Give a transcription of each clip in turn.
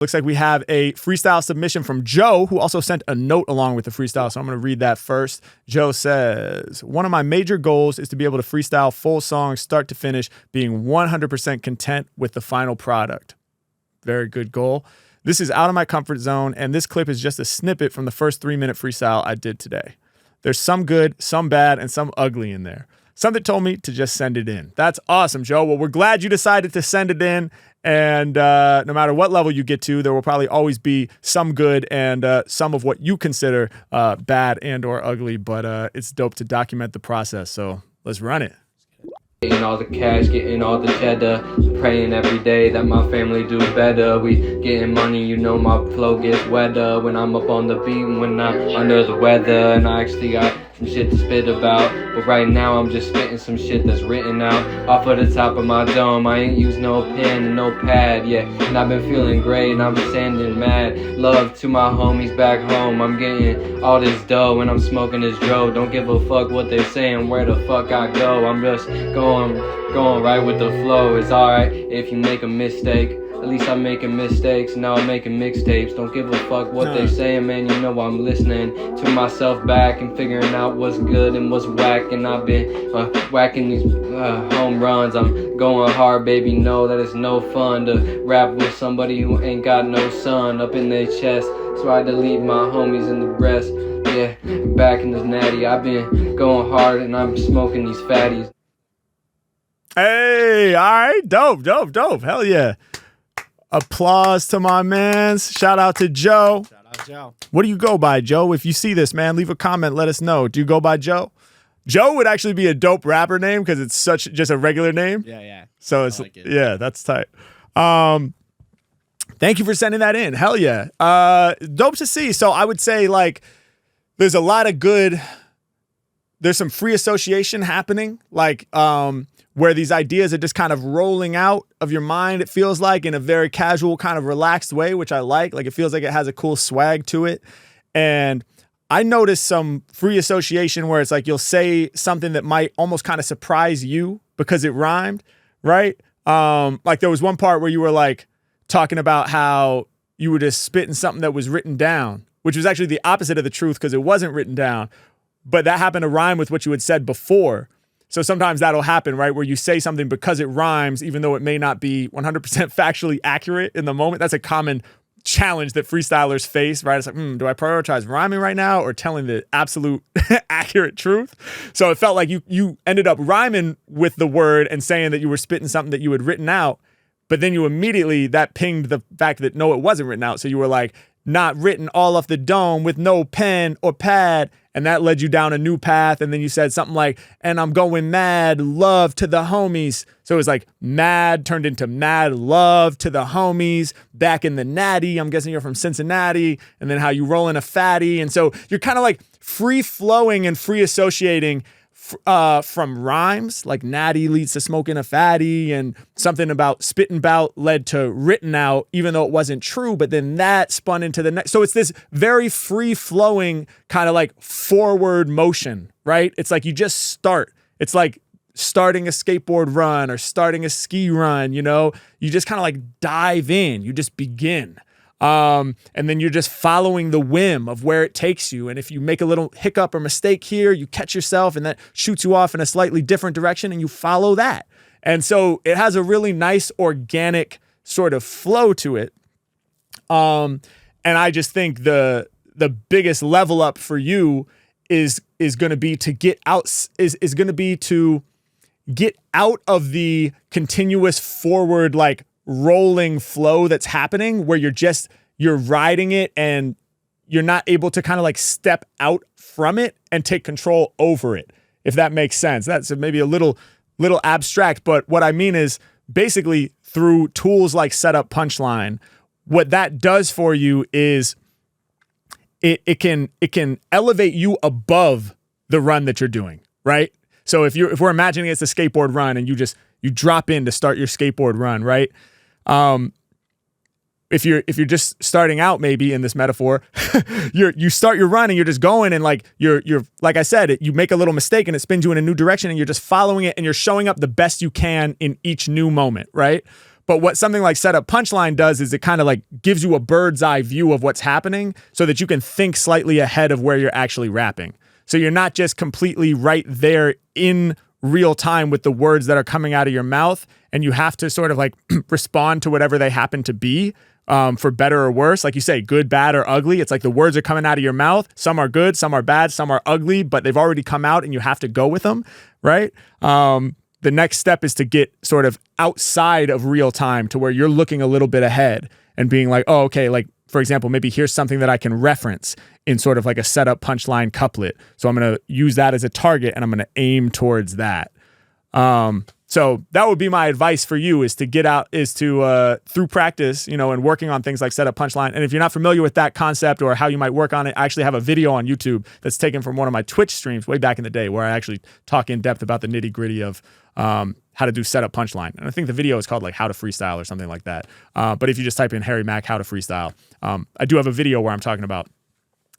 Looks like we have a freestyle submission from Joe, who also sent a note along with the freestyle. So I'm going to read that first. Joe says, one of my major goals is to be able to freestyle full songs, start to finish, being 100% content with the final product. Very good goal. This is out of my comfort zone, and this clip is just a snippet from the first 3-minute freestyle I did today. There's some good, some bad, and some ugly in there. Something told me to just send it in. That's awesome, Joe. Well, we're glad you decided to send it in. And no matter what level you get to, there will probably always be some good and some of what you consider bad and or ugly. But it's dope to document the process. So let's run it. Getting all the cash, getting all the cheddar, praying every day that my family do better. We getting money, you know my flow gets wetter when I'm up on the beat and when I'm under the weather. And I actually got some shit to spit about, but right now I'm just spitting some shit that's written out off of the top of my dome. I ain't used no pen and no pad yet, and I've been feeling great and I'm standing mad. Love to my homies back home. I'm getting all this dough and I'm smoking this dro. Don't give a fuck what they saying, where the fuck I go. I'm just going right with the flow. It's alright if you make a mistake. At least I'm making mistakes, now I'm making mixtapes. Don't give a fuck what they saying, man, you know I'm listening to myself back and figuring out what's good and what's whack. And I've been whacking these home runs. I'm going hard, baby, know that it's no fun to rap with somebody who ain't got no sun up in their chest. So I had to leave my homies in the breast. Yeah, back in this natty, I've been going hard and I'm smoking these fatties. Hey, all right, dope. Hell yeah. Applause to my mans. Shout out to Joe. Shout out Joe. What do you go by, Joe? If you see this, man, leave a comment. Let us know. Do you go by Joe? Joe would actually be a dope rapper name because it's such just a regular name. Yeah. So it's like it. Yeah, that's tight. Thank you for sending that in. Hell yeah. Dope to see. So I would say like there's a lot of good. There's some free association happening. Like where these ideas are just kind of rolling out of your mind, it feels like, in a very casual, kind of relaxed way, which I like. Like, it feels like it has a cool swag to it. And I noticed some free association where it's like you'll say something that might almost kind of surprise you because it rhymed, right? Like, there was one part where you were, like, talking about how you were just spitting something that was written down, which was actually the opposite of the truth because it wasn't written down. But that happened to rhyme with what you had said before. So sometimes that'll happen, right? Where you say something because it rhymes, even though it may not be 100% factually accurate in the moment. That's a common challenge that freestylers face, right? It's like, do I prioritize rhyming right now or telling the absolute accurate truth? So it felt like you ended up rhyming with the word and saying that you were spitting something that you had written out, but then you immediately, that pinged the fact that no, it wasn't written out. So you were like, not written all off the dome with no pen or pad. And that led you down a new path. And then you said something like, and I'm going mad love to the homies. So it was like mad turned into mad love to the homies back in the natty. I'm guessing you're from Cincinnati. And then how you roll in a fatty. And so you're kind of like free flowing and free associating from rhymes, like natty leads to smoking a fatty, and something about spitting bout led to written out, even though it wasn't true, but then that spun into the next. So it's this very free flowing kind of like forward motion, right? It's like you just start. It's like starting a skateboard run or starting a ski run, you know? You just kind of like dive in. You just begin. And then you're just following the whim of where it takes you. And if you make a little hiccup or mistake here, you catch yourself and that shoots you off in a slightly different direction and you follow that. And so it has a really nice organic sort of flow to it. And I just think the biggest level up for you is going to be to get out, is going to be to get out of the continuous forward, like, rolling flow that's happening where you're riding it and you're not able to kind of like step out from it and take control over it, if that makes sense. That's maybe a little abstract, but what I mean is basically through tools like Setup Punchline, what that does for you is it can elevate you above the run that you're doing, right? So if we're imagining it's a skateboard run and you drop in to start your skateboard run, right? If you're just starting out, maybe in this metaphor, you start your run and you're just going and like you're like I said, you make a little mistake and it spins you in a new direction and you're just following it and you're showing up the best you can in each new moment, right? But what something like Setup Punchline does is it kind of like gives you a bird's eye view of what's happening so that you can think slightly ahead of where you're actually rapping. So you're not just completely right there in real time with the words that are coming out of your mouth, and you have to sort of like respond to whatever they happen to be, for better or worse. Like you say, good, bad, or ugly. It's like the words are coming out of your mouth. Some are good, some are bad, some are ugly, but they've already come out and you have to go with them, right? The next step is to get sort of outside of real time to where you're looking a little bit ahead and being like, oh, okay, like, for example, maybe here's something that I can reference in sort of like a setup punchline couplet. So I'm going to use that as a target and I'm going to aim towards that. So that would be my advice for you, is to get out, is to, through practice, you know, and working on things like setup punchline. And if you're not familiar with that concept or how you might work on it, I actually have a video on YouTube that's taken from one of my Twitch streams way back in the day where I actually talk in depth about the nitty gritty of, how to do setup punchline. And I think the video is called like how to freestyle or something like that. But if you just type in Harry Mack, how to freestyle, I do have a video where I'm talking about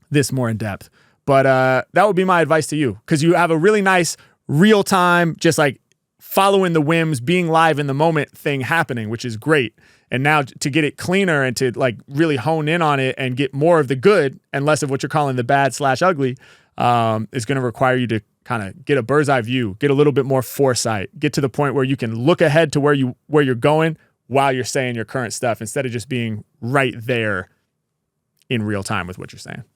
this more in depth. But that would be my advice to you, because you have a really nice real time, just like following the whims, being live in the moment thing happening, which is great. And now to get it cleaner and to like really hone in on it and get more of the good and less of what you're calling the bad / ugly, is going to require you to kind of get a bird's eye view, get a little bit more foresight, get to the point where you can look ahead to where you're going while you're saying your current stuff, instead of just being right there in real time with what you're saying.